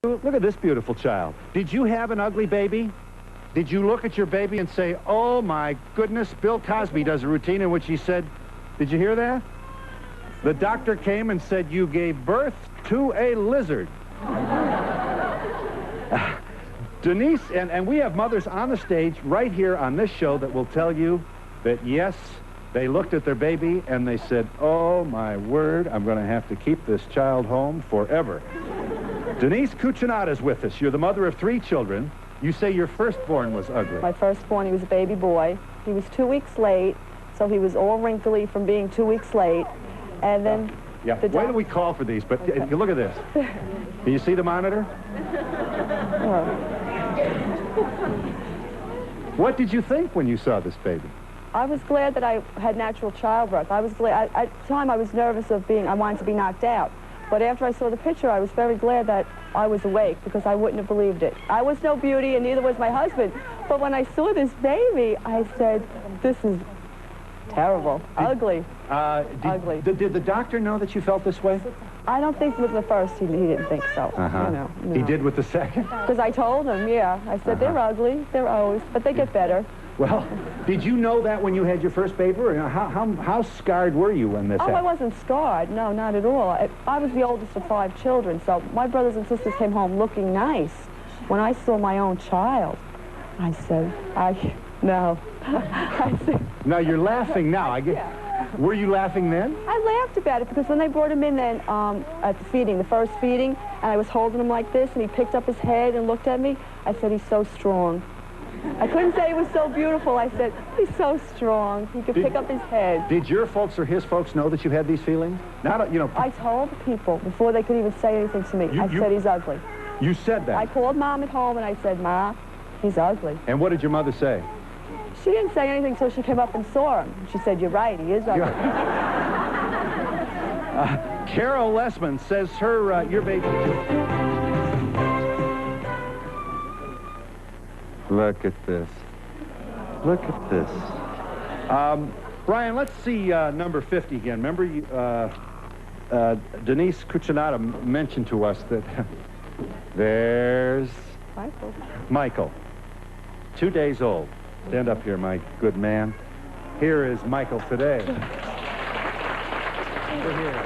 Look at this beautiful child. Did you have an ugly baby? Did you look at your baby and say, oh my goodness, Bill Cosby does a routine in which he said, did you hear that? The doctor came and said you gave birth to a lizard. Denise, and we have mothers on the stage right here on this show that will tell you that, yes, they looked at their baby and they said, oh my word, I'm going to have to keep this child home forever. Denise Cucinato is with us. You're the mother of 3 children. You say your firstborn was ugly. My firstborn, he was a baby boy. He was 2 weeks late, so he was all wrinkly from being 2 weeks late. And then... yeah, wait till we call for these, but okay. Look at this. Can you see the monitor? What did you think when you saw this baby? I was glad that I had natural childbirth. I was glad. At the time, I was nervous of being... I wanted to be knocked out. But after I saw the picture, I was very glad that I was awake, because I wouldn't have believed it. I was no beauty, and neither was my husband. But when I saw this baby, I said, this is terrible. Ugly. Ugly. Did the doctor know that you felt this way? I don't think with the first, he didn't think so. You know, no. He did with the second? Because I told him, yeah. I said, they're ugly. They're always, but they get better. Well, did you know that when you had your first baby? Or how scarred were you when this happened? I wasn't scarred. No, not at all. I was the oldest of 5 children, so my brothers and sisters came home looking nice. When I saw my own child, I said, no. I said, now, you're laughing now. I get. Yeah. Were you laughing then? I laughed about it, because when they brought him in then at the feeding, the first feeding, and I was holding him like this, and he picked up his head and looked at me, I said, he's so strong. I couldn't say he was so beautiful. I said, he's so strong. He could pick up his head. Did your folks or his folks know that you had these feelings? Not, you know. I told people before they could even say anything to me. I said he's ugly. You said that? I called Mom at home and I said, Ma, he's ugly. And what did your mother say? She didn't say anything until she came up and saw him. She said, you're right, he is ugly. Carol Lessman says your baby... Look at this. Look at this. Brian, let's see number 50 again. Remember, Denise Cucinato mentioned to us that there's... Michael. 2 days old. Stand up here, my good man. Here is Michael today. Over here.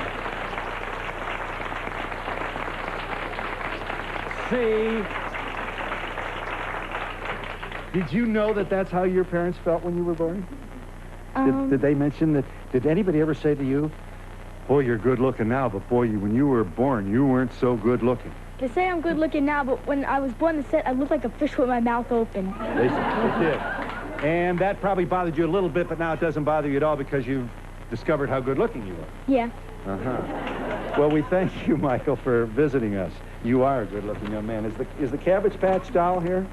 See... Did you know that that's how your parents felt when you were born? Did they mention that? Did anybody ever say to you, boy, you're good looking now, but boy, when you were born, you weren't so good looking? They say I'm good looking now, but when I was born, they said I looked like a fish with my mouth open. They did. And that probably bothered you a little bit, but now it doesn't bother you at all because you've discovered how good looking you are. Yeah. Well, we thank you, Michael, for visiting us. You are a good looking young man. Is the Cabbage Patch doll here?